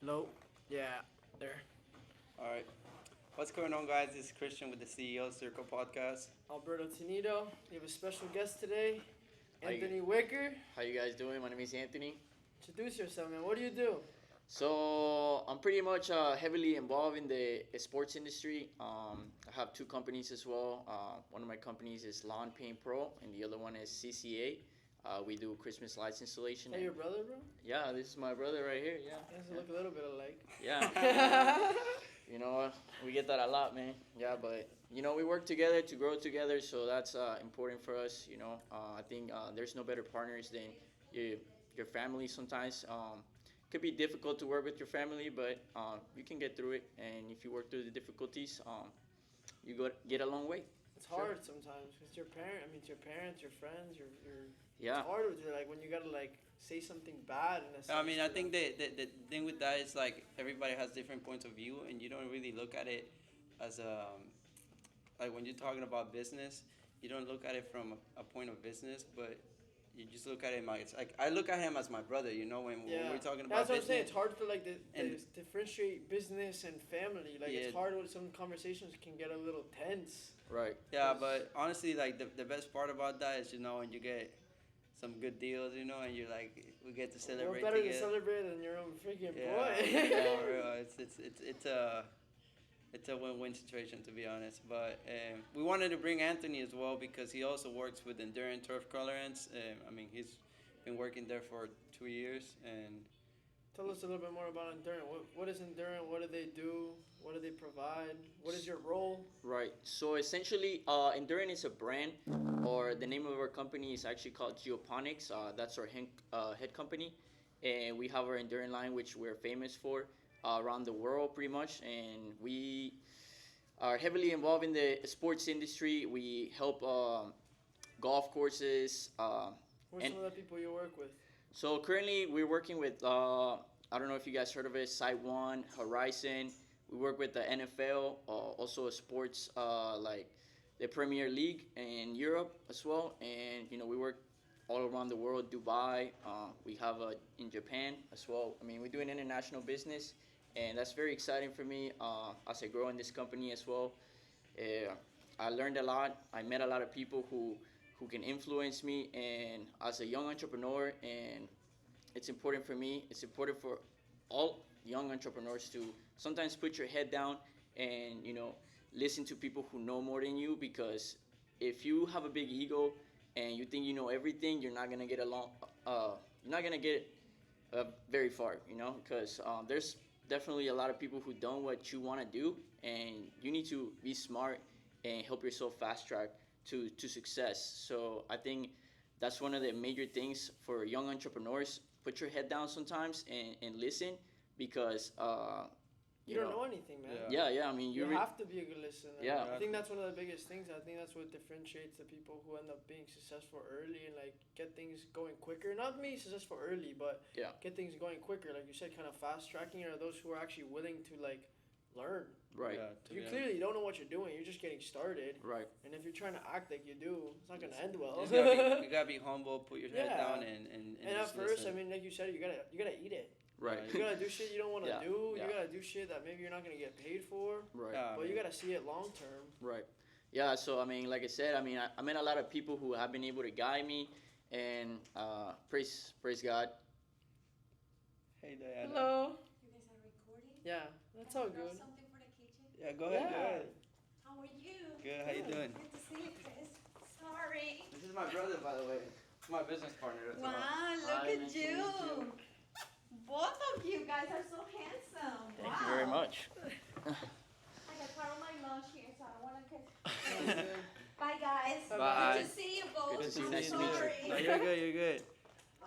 Hello? Yeah, there. All right. What's going on, guys? This is Christian with the CEO Circle Podcast. Alberto Tenido. We have a special guest today, How you, Anthony Wicker. how you guys doing? My name is Anthony. Introduce yourself, man. What do you do? So I'm pretty much heavily involved in the sports industry. I have two companies as well. One of my companies is Lawn Paint Pro, and the other one is CCA. We do Christmas lights installation. Is that your brother, bro? Yeah, this is my brother right here. Yeah, You guys look a little bit alike. yeah. You know, we get that a lot, man. Yeah, but we work together to grow together, so that's important for us. I think there's no better partners than your your family. Sometimes could be difficult to work with your family, but you can get through it, and if you work through the difficulties, you get a long way. It's Sure. hard sometimes because your parent. I mean, it's your parents, your friends, your. Yeah, It's hard with like when you gotta like say something bad in a sense. I mean, I to think them. the thing with that is like everybody has different points of view, and you don't really look at it as like when you're talking about business, you don't look at it from a point of business, but you just look at him as like I look at him as my brother. When Yeah, we're talking that's about what I'm saying. business, It's hard to like and differentiate business and family. Like yeah, it's hard when some conversations can get a little tense. right. yeah. But honestly, like the best part about that is when you get some good deals, and you're like we get to What celebrate better to together. celebrate than your own freaking Yeah, boy? for real. It's a win-win situation to be honest. But we wanted to bring Anthony as well because he also works with Endurance Turf Colorants. I mean, he's been working there for 2 years, and Tell us a little bit more about Endurance. What is Endurance? What do they do? What do they provide? What is your role? Right. So essentially, Endurin is a brand, or the name of our company is actually called Geoponics. That's our head company, and we have our Endurin line, which we're famous for around the world, pretty much. And we are heavily involved in the sports industry. We help golf courses, Who are and some of the people you work with? so currently we're working with I don't know if you guys heard of it, Site One, Horizon. We work with the NFL, also a sports like the Premier League in Europe as well, and we work all around the world. Dubai, we have in Japan as well. I mean, we do an international business, and that's very exciting for me as I grow in this company as well. Uh, I learned a lot. I met a lot of people who can influence me, and as a young entrepreneur, and it's important for me. It's important for all young entrepreneurs to sometimes put your head down and listen to people who know more than you, because if you have a big ego and you think you know everything, you're not gonna get along. You're not gonna get very far, because there's definitely a lot of people who don't what you want to do, and you need to be smart and help yourself fast track to success. So I think that's one of the major things for young entrepreneurs. Put your head down sometimes and listen, because You don't know anything, man. Yeah. yeah, I mean You you have to be a good listener. Yeah. I think that's one of the biggest things. I think that's what differentiates the people who end up being successful early and like get things going quicker. Not me successful early, but Yeah. get things going quicker. Like you said, kind of fast tracking are those who are actually willing to like learn. Right. Yeah, to You be honest. clearly don't know what you're doing. You're just getting started. Right. And if you're trying to act like you do, it's not gonna end well. You gotta be humble, put your head Yeah. down, and And at just first, listen. I mean, like you said, you gotta eat it. Right. You gotta do shit you don't want to Yeah, do. yeah. You gotta do shit that maybe you're not gonna get paid for. Right. Yeah, But you gotta see it long term. Right. Yeah. So I mean, like I said, I mean, I met a lot of people who have been able to guide me, and praise God. Hey Diana. Hello. You guys are recording? Yeah, that's Can I all grab good. something for the kitchen? Yeah, go ahead. Go Yeah. ahead. How are you? Good. How you doing? Good to see you, Chris. Sorry. This is my brother, by the way. My business partner. That's all. Wow, look Hi, at nice to meet you. you. Both of you guys are so handsome. Thank wow. you very much. I got part of my lunch here, so I don't want to get. That's good. Bye, guys. Bye. Good to see you both. Good to see you. I'm Nice to meet you. sorry. No, you're good. You're good. Bye.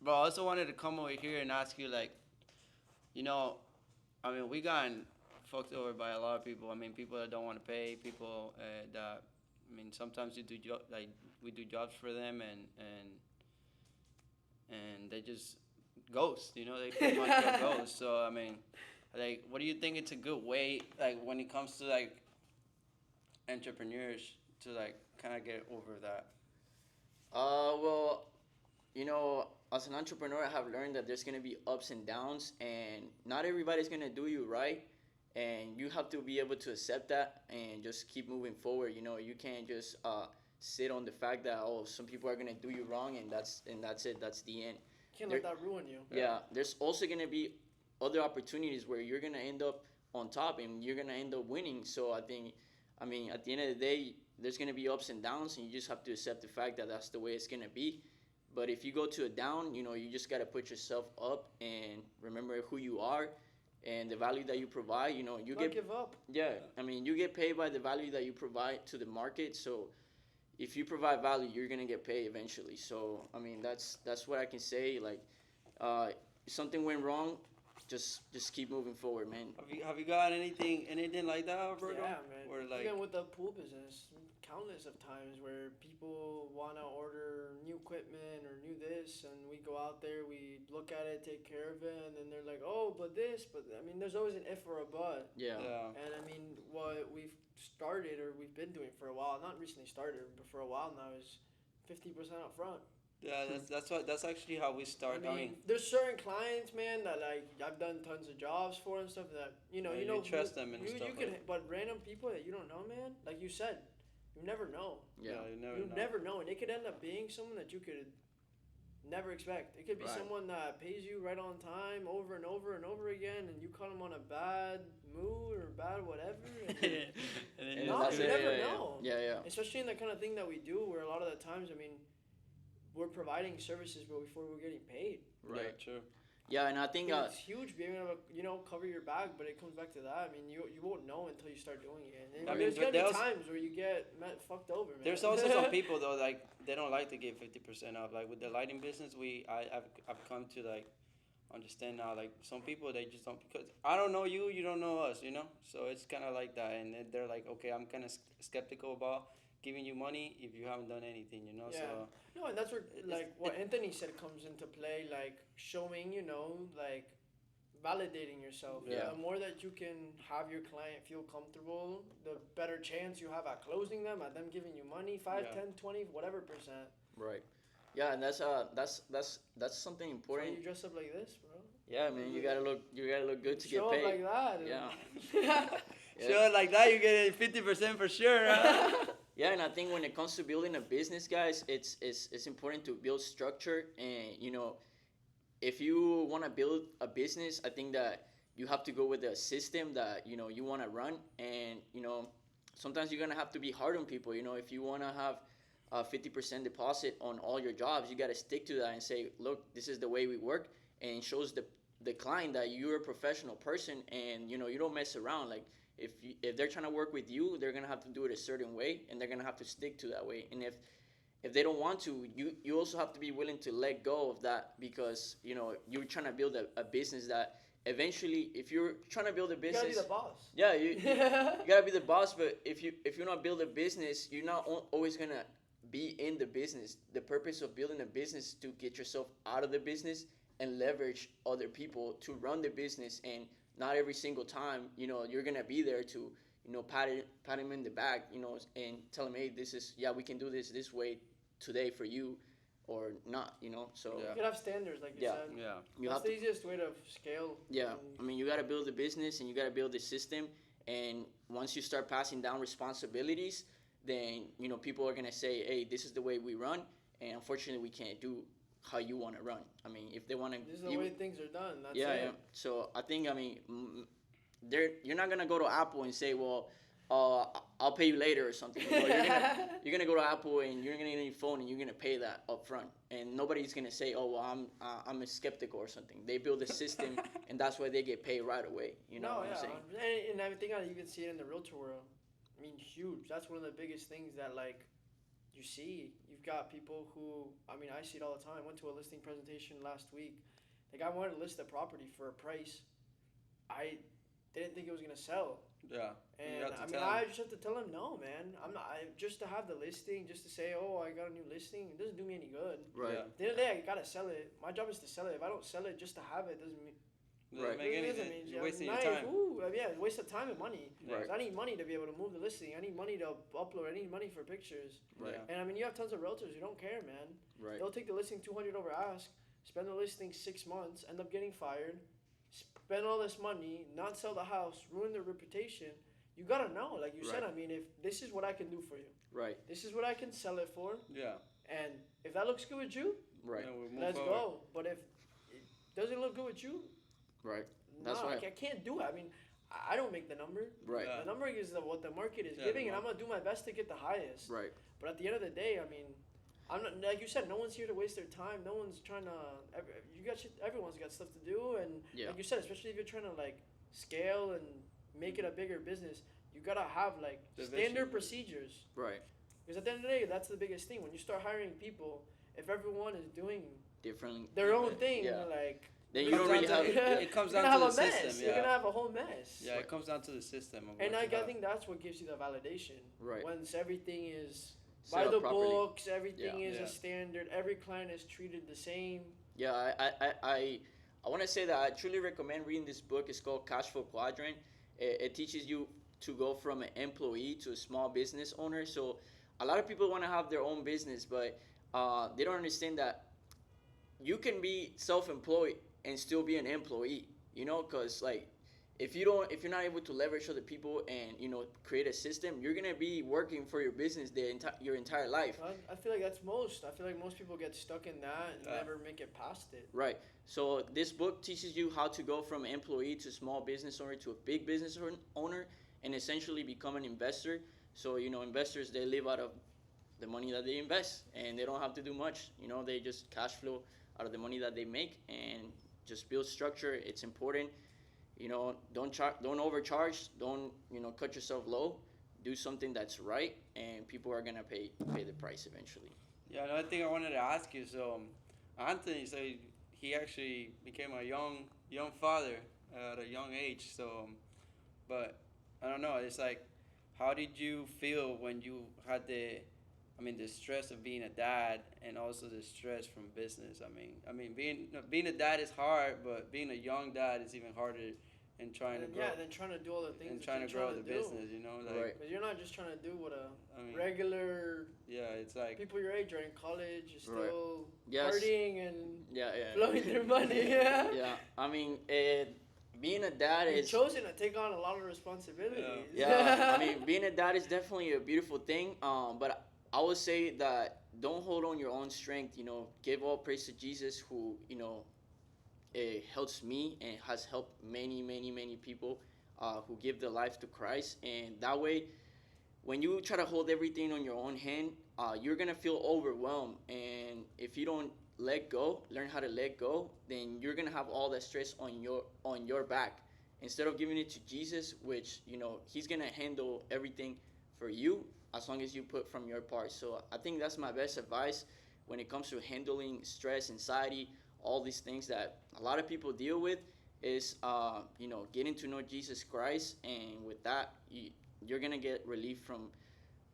But I also wanted to come over here and ask you, like, I mean, we gotten fucked over by a lot of people. I mean, people that don't want to pay, people that, I mean, sometimes you do like we do jobs for them, and they just ghost. They pretty much go ghost. So I mean, like, what do you think it's a good way, like, when it comes to like entrepreneurs to like kind of get over that? Well, as an entrepreneur, I have learned that there's gonna be ups and downs, and not everybody's gonna do you right, and you have to be able to accept that and just keep moving forward. You know, you can't just sit on the fact that some people are gonna do you wrong, and that's it. That's the end. Can't There- let that ruin you. Yeah, there's also gonna be other opportunities where you're gonna end up on top and you're gonna end up winning. So I mean, at the end of the day, there's gonna be ups and downs, and you just have to accept the fact that that's the way it's gonna be. But if you go to a down, you know, you just gotta put yourself up and remember who you are and the value that you provide. You know, you Not get give up. yeah. I mean, you get paid by the value that you provide to the market. So if you provide value, you're gonna get paid eventually. So I mean, that's what I can say. Like, if something went wrong, just keep moving forward, man. Have you got anything like that, Alberto? Yeah, man. Or like, Even with the pool business, countless of times where people want to order new equipment or new this, and we go out there, we look at it, take care of it, and then they're like, oh, but this, but I mean, there's always an if or a but. Yeah. And I mean, what we've started or we've been doing for a while, not recently started, but for a while now, is 50% up front. yeah, that's actually how we start. I mean, there's certain clients, man, that like I've done tons of jobs for and stuff that you know, Yeah, you trust them and you stuff can, like- but random people that you don't know, man, like you said, you never know. Yeah. you never You know. never know, and it could end up being someone that you could never expect. It could be Right. someone that pays you right on time over and over and over again, and you caught them on a bad mood or bad whatever. And And then And No, that's you it. never Yeah, know. Yeah. especially in the kind of thing that we do, where a lot of the times, I mean, we're providing services, but before we're getting paid. Right. Yeah, true. Yeah, and I think It's huge being able to, cover your bag, but it comes back to that. I mean, you won't know until you start doing it. And I mean, there's but gonna be there's- times where you get fucked over, man. There's also some people though, like they don't like to give 50% off. Like with the lighting business, I've come to like understand now. Like some people they just don't, because I don't know you, you don't know us, you know. So it's kind of like that, and they're like, okay, I'm kind of skeptical about giving you money if you haven't done anything, you know. Yeah. So No, and that's where It's- like what Anthony said comes into play, like showing, like validating yourself. Yeah. The more that you can have your client feel comfortable, the better chance you have at closing them, at them giving you money, 5, Yeah. 10, 20, whatever percent. right. Yeah, and that's something So important. you dress up like this, bro. Yeah, man, you gotta look good to Show get up paid. like that. and- Yeah. Show it like that, you get 50% for sure. Huh? Yeah, and I think when it comes to building a business, guys, it's important to build structure. And if you want to build a business, I think that you have to go with a system that you want to run. And sometimes you're gonna have to be hard on people. If you want to have a 50% deposit on all your jobs, you got to stick to that and say, look, this is the way we work, and it shows the client that you're a professional person, and you don't mess around. Like if they're trying to work with you, they're gonna have to do it a certain way, and they're gonna have to stick to that way. And if they don't want to, you also have to be willing to let go of that, because you're trying to build a business that eventually, if you're trying to build a You gotta be business, the boss. yeah, you gotta be the boss. But if you not build a business, you're not always gonna be in the business. The purpose of building a business is to get yourself out of the business and leverage other people to run the business. And not every single time, you're gonna be there to, pat him in the back, and tell him, hey, we can do this way today for you, or not, So Yeah. You could have standards, like you Yeah. said. Yeah. you That's have the to. easiest way to scale. Yeah, and- I mean, you got to build a business and you got to build a system. And once you start passing down responsibilities, then people are gonna say, "Hey, this is the way we run," and unfortunately, we can't do how you want to run. I mean, if they want to, This is the way things are done. That's yeah, it. yeah. So I think, you're not gonna go to Apple and say, "Well, I'll pay you later" or something. You're gonna go to Apple and you're gonna get your phone and you're gonna pay that up front. And nobody's gonna say, "Oh, well, I'm a skeptical" or something. They build a system and that's why they get paid right away. You know what I'm saying? And I think I even see it in the realtor world. I mean, huge. That's one of the biggest things that you see. You've got people who, I mean, I see it all the time. I went to a listing presentation last week. The guy wanted to list the property for a price. I didn't think it was gonna sell. Yeah. And You have to I mean, tell 'em. I just have to tell him, no, man. I'm not. Just to have the listing, just to say, oh, I got a new listing, it doesn't do me any good. Right. Yeah. At the end of the day, I gotta sell it. My job is to sell it. If I don't sell it just to have it, doesn't mean. Doesn't Right. make It doesn't anything. mean- You're wasting your nice, time. Ooh, yeah, waste of time and money. Right. 'Cause I need money to be able to move the listing. I need money to upload. I need money for pictures. Right. Yeah. And I mean, you have tons of realtors who don't care, man. Right. They'll take the listing 200 over ask, spend the listing 6 months, end up getting fired, spend all this money, not sell the house, ruin their reputation. You gotta know, like you said. Right. I mean, if this is what I can do for you, Right. this is what I can sell it for, Yeah. and if that looks good with you, Right. Yeah, we'll move let's forward. go. But if it doesn't look good with you, Right. That's no, why- I can't do it. I mean, I don't make the number. Right. Yeah. The number is what the market is Yeah, giving, the and I'm gonna do my best to get the highest. Right. But at the end of the day, I mean, I'm not, like you said, no one's here to waste their time. No one's trying to. Everyone's got stuff to do, and Yeah. like you said, especially if you're trying to like scale and make it a bigger business, you gotta have like Division. standard procedures. Right. Because at the end of the day, that's the biggest thing. When you start hiring people, if everyone is doing Differently. their own thing, Yeah. like Then you you're don't gonna really have. It comes you're down gonna to the have a mess. system. You're Yeah. gonna have a whole mess. Yeah, it comes down to the system. Of And what like, you I have. think that's what gives you the validation. Right. Once everything is Set by up the properly. books, everything Yeah. is Yeah. a standard, every client is treated the same. Yeah, I want to say that I truly recommend reading this book. It's called Cash Flow Quadrant. It teaches you to go from an employee to a small business owner. So a lot of people want to have their own business, but they don't understand that you can be self-employed and still be an employee. You know, because like if you're not able to leverage other people and create a system, you're gonna be working for your business your entire life. I feel like that's most. I feel like most people get stuck in that and Yeah. never make it past it. Right. So this book teaches you how to go from employee to small business owner to a big business owner and essentially become an investor. So, investors, they live out of the money that they invest and they don't have to do much. They just cash flow out of the money that they make and just build structure. It's important. Don't overcharge. Don't, cut yourself low. Do something that's right and people are going to pay the price eventually. Yeah, another thing I wanted to ask you. So, Anthony said he actually became a young father at a young age. So, but I don't know. It's like, how did you feel when you had the stress of being a dad and also the stress from business? Being a dad is hard, but being a young dad is even harder. And trying to grow. Yeah, then trying to do all the things And that trying you're to grow trying the to do. business, Right. Because you're not just trying to do what a I mean, regular yeah, it's like people your age are in college, you're Right. still Yes. partying and Yeah. blowing their money. Yeah. Yeah. Being a dad You've is chosen to take on a lot of responsibilities. yeah. Being a dad is definitely a beautiful thing. But I would say that don't hold on your own strength. Give all praise to Jesus, who it helps me and has helped many people who give their life to Christ. And that way, when you try to hold everything on your own hand, you're gonna feel overwhelmed. And if you don't learn how to let go, then you're gonna have all that stress on your back. Instead of giving it to Jesus, which He's gonna handle everything for you as long as you put from your part. So I think that's my best advice when it comes to handling stress, anxiety, all these things that a lot of people deal with is getting to know Jesus Christ. And with that, you're gonna get relief from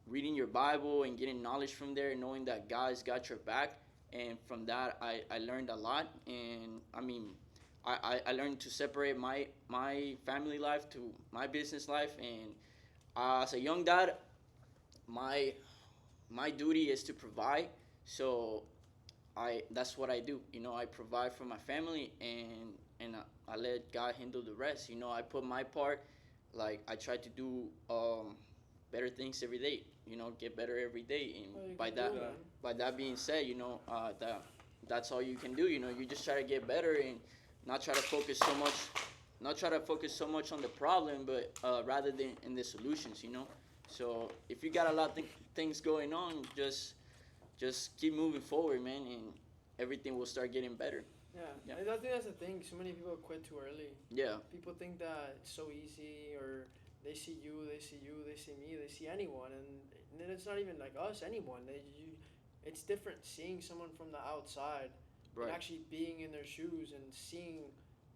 reading your Bible and getting knowledge from there, knowing that God's got your back. And from that, I learned a lot. And I learned to separate my family life to my business life. And as a young dad, my duty is to provide. So that's what I do. I provide for my family and I let God handle the rest. I put my part. Like I try to do better things every day. Get better every day. And by that being said, that's all you can do. You just try to get better and not try to focus so much on the problem, but rather than in the solutions. So if you got a lot of things going on, just keep moving forward, man, and everything will start getting better. Yeah. I think that's the thing. So many people quit too early. Yeah. People think that it's so easy, or they see you, they see me, they see anyone, and then it's not even like us, anyone. It's different seeing someone from the outside Right. and actually being in their shoes and seeing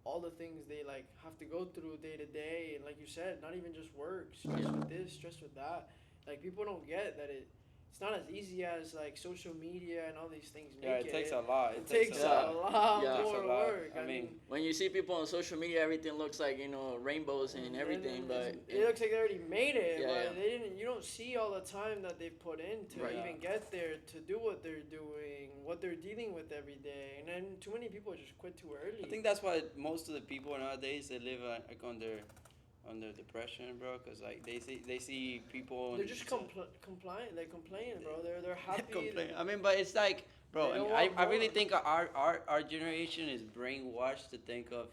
all the things they like have to go through day to day, and like you said, not even just work, stress with this, stress with that. Like people don't get that it's not as easy as like social media and all these things make yeah, it takes a lot. It takes a lot Yeah. more Takes a lot. work. I mean, when you see people on social media, everything looks like rainbows and everything, but it looks like they already made it. Yeah, but yeah. they didn't. You don't see all the time that they've put in to Right. even get there, to do what they're doing, what they're dealing with every day, and then too many people just quit too early. I think that's why most of the people nowadays they live like under depression, bro. Cause like they see people. they're just compliant. They complain, bro. They're happy. Complain. I mean, but it's like, bro. They don't I want really more. think our generation is brainwashed to think of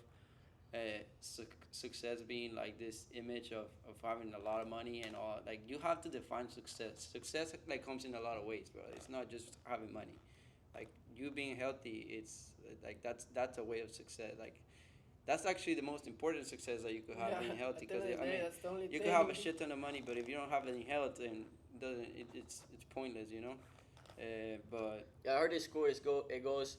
success being like this image of having a lot of money and all. Like you have to define success. Success like comes in a lot of ways, bro. It's not just having money. Like you being healthy, it's like that's a way of success. Like that's actually the most important success that you could have, being healthy. At the end Because of the day, that's the only you thing. could have a shit ton of money, but if you don't have any health, then it's pointless, you know. But yeah, I heard this quote. It goes,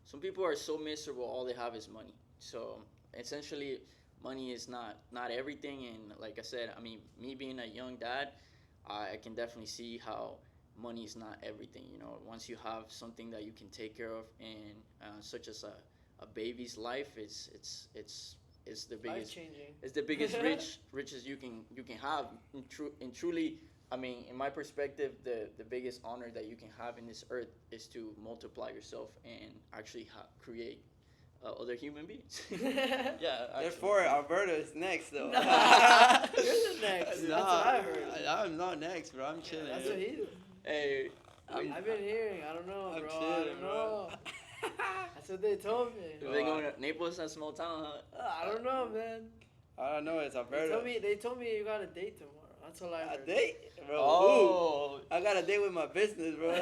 some people are so miserable, all they have is money. So essentially, money is not everything. And like I said, I mean, me being a young dad, I can definitely see how money is not everything. You know, once you have something that you can take care of, and such as a baby's life, it's the Life biggest. changing. It's the biggest riches you can have. And truly, I mean, in my perspective, the biggest honor that you can have in this earth is to multiply yourself and actually create other human beings. Yeah. therefore, Alberto is next, though. Nah, you're the next. That's Nah, what I heard. I'm not next, bro. I'm chilling. That's what he. Hey, I've been hearing. I don't know, I'm bro. I chilling, don't bro. know. That's what they told me. if they going to Naples, that small town, huh? I don't know, man. I don't know. It's They Alberto. told me you got a date tomorrow. That's all I A heard. date, bro. Oh, Ooh, I got a date with my business, bro.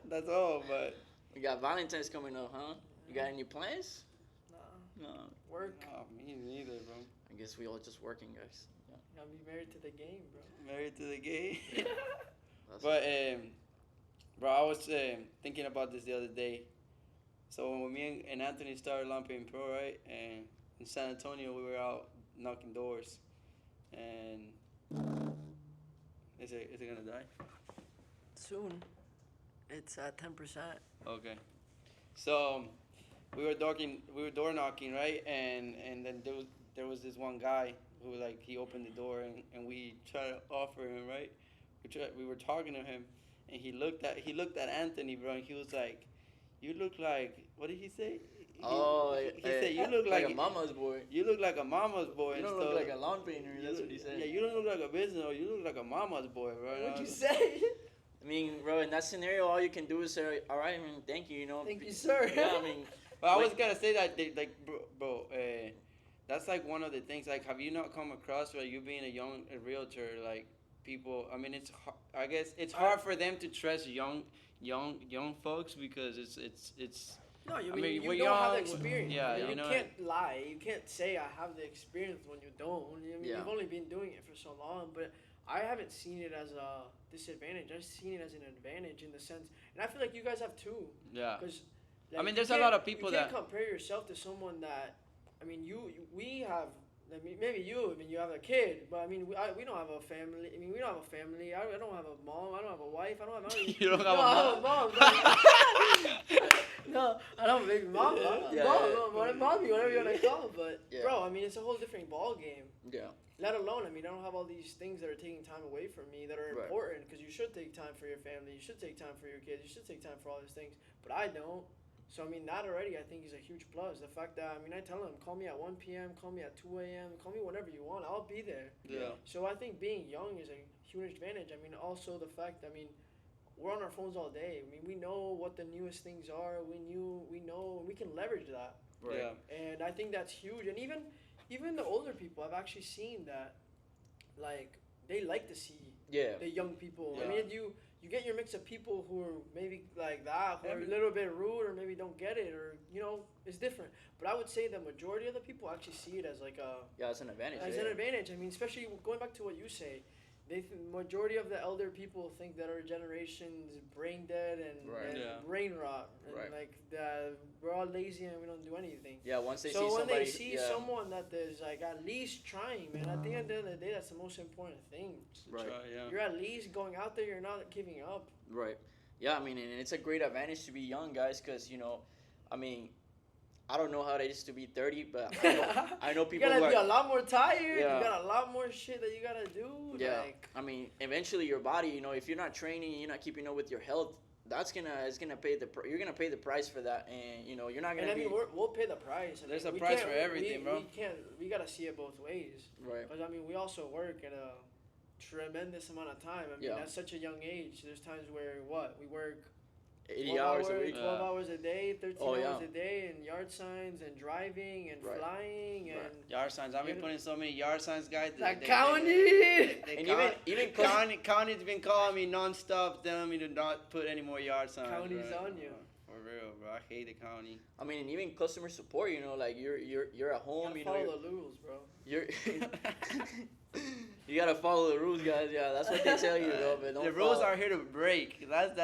That's all. But we got Valentine's coming up, huh? You got any plans? Nah, No. work. oh, me neither, bro. I guess we all just working, guys. Yeah. Gotta be married to the game, bro. Married to the game. That's But bro, I was thinking about this the other day. So when me and Anthony started Lamping Pro, right, and in San Antonio, we were out knocking doors, and is it gonna die? Soon. It's at 10%. Okay. So we were door knocking, right, and then there was this one guy who like he opened the door and we tried to offer him, right. We were talking to him, and he looked at Anthony, bro, and he was like, "You look like," what did he say? He said, "You look like a mama's boy. You look like a mama's boy." You and don't look stuff. like a lawn painter. That's what he said. Yeah, you don't look like a business, or you look like a mama's boy, bro. What'd you say? I mean, bro, in that scenario, all you can do is say, "All right, I mean, thank you," you know. Thank you, sir. Yeah, I mean, But I was gonna say that, like, bro, that's like one of the things. Like, have you not come across where you being a realtor, like people? I mean, I guess it's hard for them to trust young folks because it's. No, you I mean, mean, you we're don't have the young, experience. yeah, you you know can't lie. You can't say I have the experience when you don't. I mean, Yeah. you've only been doing it for so long, but I haven't seen it as a disadvantage. I've seen it as an advantage in the sense, and I feel like you guys have too. Yeah. Because I mean, there's a lot of people you can't that- compare yourself to someone that. I mean, we have. I mean, maybe you. I mean, you have a kid, but I mean, we don't have a family. I mean, we don't have a family. I don't have a mom. I don't have a wife. I don't have. You don't have no, a I have a mom. No, I don't have a baby mom. Yeah, Mommy, whatever you want to call it. But Yeah. bro, I mean, it's a whole different ball game. yeah, Let alone, I mean, I don't have all these things that are taking time away from me that are Right. important because you should take time for your family. You should take time for your kids. You should take time for all these things. But I don't. So, I mean, that already I think is a huge plus. The fact that, I mean, I tell them, call me at 1 p.m., call me at 2 a.m., call me whenever you want. I'll be there. Yeah. So I think being young is a huge advantage. I mean, also the fact, I mean, we're on our phones all day. I mean, we know what the newest things are. We know, and we can leverage that. right. Yeah. And I think that's huge. And even the older people, I've actually seen that, like, they like to see Yeah. the young people. I Yeah. mean, you get your mix of people who are maybe like that, who Yeah, are a but- little bit rude or maybe don't get it, or it's different. But I would say the majority of the people actually see it as like Yeah, it's an advantage. as yeah. an advantage. I mean, especially going back to what you say, majority of the elder people think that our generation's brain dead and, Right. and Yeah. brain rot, and Right. like we're all lazy and we don't do anything. Yeah, once they So see when somebody, they see yeah, someone that is like at least trying, man, at the end of the day, that's the most important thing. Right. Try, yeah. You're at least going out there. You're not giving up. right. Yeah, I mean, and it's a great advantage to be young, guys, because I mean, I don't know how it is to be 30, but I know You people gotta who be a are. lot more tired. Yeah. You got a lot more shit that you gotta do. Yeah, Like, I mean, eventually your body, if you're not training, you're not keeping up with your health. It's gonna pay you're gonna pay the price for that, and you're not and gonna I mean, be we'll pay the price. I There's mean, a we price can't- for everything, bro. We gotta see it both ways. right. Because I mean, we also work at a tremendous amount of time. I mean, Yeah. at such a young age, there's times where we work 80 hours a week. 12 Yeah. hours a day, 13 Oh, hours yeah. a day, and yard signs and driving and Right. flying and Yard signs. I've been putting so many yard signs, guys. like they- county. they And count- even County's been calling me nonstop, telling me to not put any more yard signs. County's bro. on you. For real, bro. I hate the county. I mean, and even customer support. Like you're at home. Gotta follow the rules, bro. You're you gotta follow the rules, guys. Yeah, that's what they tell you, though. But don't The rules follow. are here to break. That's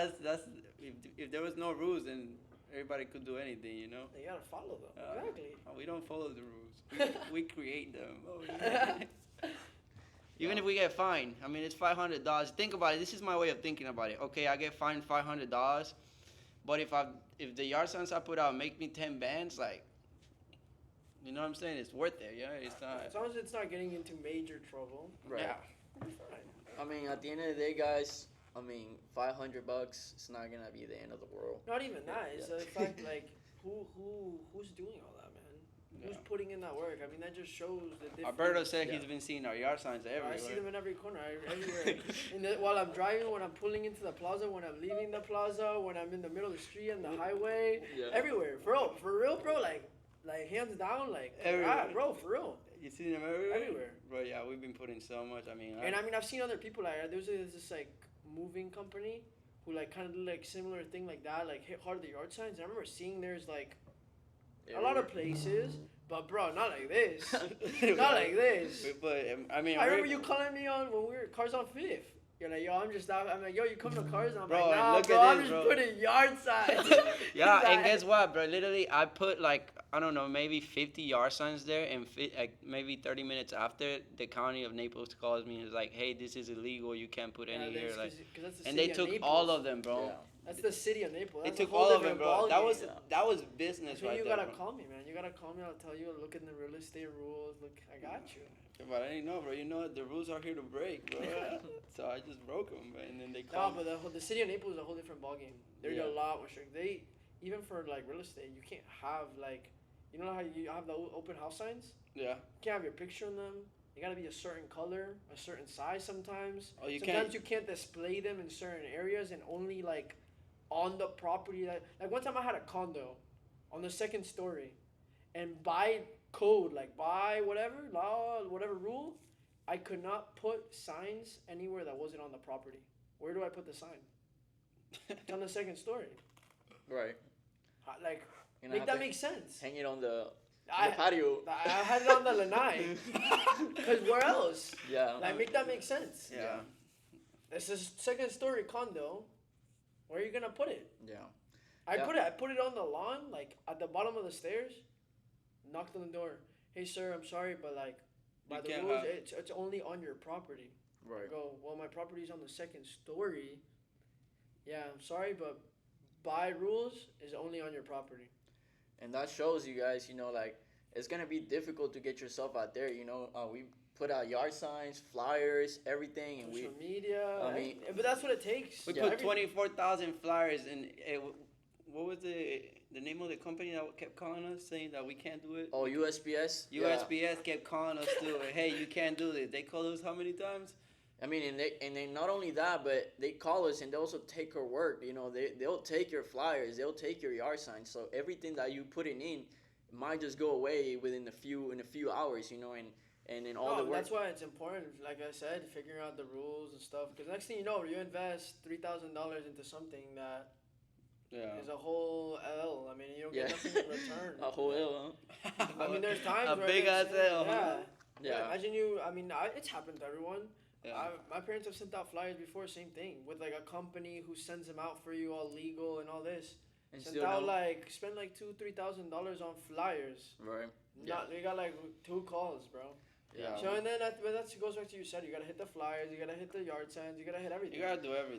if there was no rules, then everybody could do anything, you know. You gotta follow them. Uh, Exactly. We don't follow the rules. We create them. Even if we get fined, I mean, it's $500. Think about it. This is my way of thinking about it. Okay, I get fined $500, but if the yard signs I put out make me 10 bands, like, you know what I'm saying? It's worth it. Yeah, it's not. As long as it's not getting into major trouble. Right. Yeah. You're fine. I mean, at the end of the day, guys. I mean, $500. It's not gonna be the end of the world. Not even that. It's Yeah. the fact like who's doing all that, man? Who's Yeah. putting in that work? I mean, that just shows the difference. Alberto said Yeah. he's been seeing our yard signs everywhere. I see them in every corner, everywhere. While I'm driving, when I'm pulling into the plaza, when I'm leaving the plaza, when I'm in the middle of the street and the highway, Yeah. everywhere, bro. For real, bro. Like hands down, like Everywhere. bro, for real. You see them everywhere? Everywhere. Bro, yeah, we've been putting so much. I mean, And I mean, I've seen other people like there's this like moving company who like kind of do like similar thing like that, like hit hard the yard signs. And I remember seeing there's like a lot of places, but bro, not like this, not like this. But I mean, I remember you calling me on when we were Cars on Fifth. You're like, yo, I'm just out. I'm like, yo, you come to Cars? And I'm Bro, like, and nah, look bro, at I'm this, just bro. putting yard signs. Yeah, He's and like- guess what, bro? Literally, I put like, I don't know, maybe 50 yard signs there, and like maybe 30 minutes after, the county of Naples calls me and is like, hey, this is illegal. You can't put any here. Like, 'cause that's the and city they of took Naples. all of them, bro. Yeah. That's the city of Naples. They That's a took whole all of them, different bro. That ballgame. was business That's when right you there. gotta bro. call me, man. You gotta call me. I'll tell you. Look in the real estate rules. Look, I got you. But I didn't know, bro. You know the rules are here to break, bro. So I just broke them, and then they No, called. but the city of Naples is a whole different ballgame. They're Yeah. a lot more strict. They even for like real estate, you can't have like, you know how you have the open house signs. Yeah. You can't have your picture on them. They gotta be a certain color, a certain size sometimes. Oh, you Sometimes can't. you can't display them in certain areas and only like on the property. Like one time I had a condo on the second story, and by code, like by whatever law, whatever rule, I could not put signs anywhere that wasn't on the property. Where do I put the sign? It's on the second story. Right. Like, You're gonna make have that to make sense. hang it on the I, patio. I had it on the lanai. Cause where else? Yeah. Like, make that make sense. Yeah. It's a second story condo. Where are you gonna put it? Yeah. I Yeah. put it on the lawn, like at the bottom of the stairs. Knocked on the door. Hey sir, I'm sorry, but like by You the can't rules, have- it's only on your property. I Right. go, well, my property's on the second story. Yeah, I'm sorry, but by rules is only on your property. And that shows you guys, like it's gonna be difficult to get yourself out there. We put out yard signs, flyers, everything, and Social media. I mean- but that's what it takes. We Yeah. put Every- 24,000 flyers in. What was the name of the company that kept calling us saying that we can't do it? USPS. Yeah. USPS kept calling us too. Hey, you can't do this. They called us how many times? I mean, and they not only that, but they call us and they also take our work. They'll take your flyers, they'll take your yard signs. So everything that you put in might just go away within a few hours. And then all No, the work. that's why it's important, like I said, figuring out the rules and stuff. Because next thing you know, you invest $3,000 into something that Yeah. is a whole L. I mean, you don't Yeah. get nothing in return. A whole L, huh? I mean, there's times a where big it's- ass L. Yeah. Huh? Yeah. Imagine you. I mean, it's happened to everyone. Yeah. My parents have sent out flyers before, same thing, with like a company who sends them out for you, all legal and all this. And Sent still out no- like spend like $2,000-$3,000 on flyers. Right. Not we got like 2 calls, bro. Yeah. So and then that goes back to you said you gotta hit the flyers, you gotta hit the yard signs, you gotta hit everything. You gotta do everything.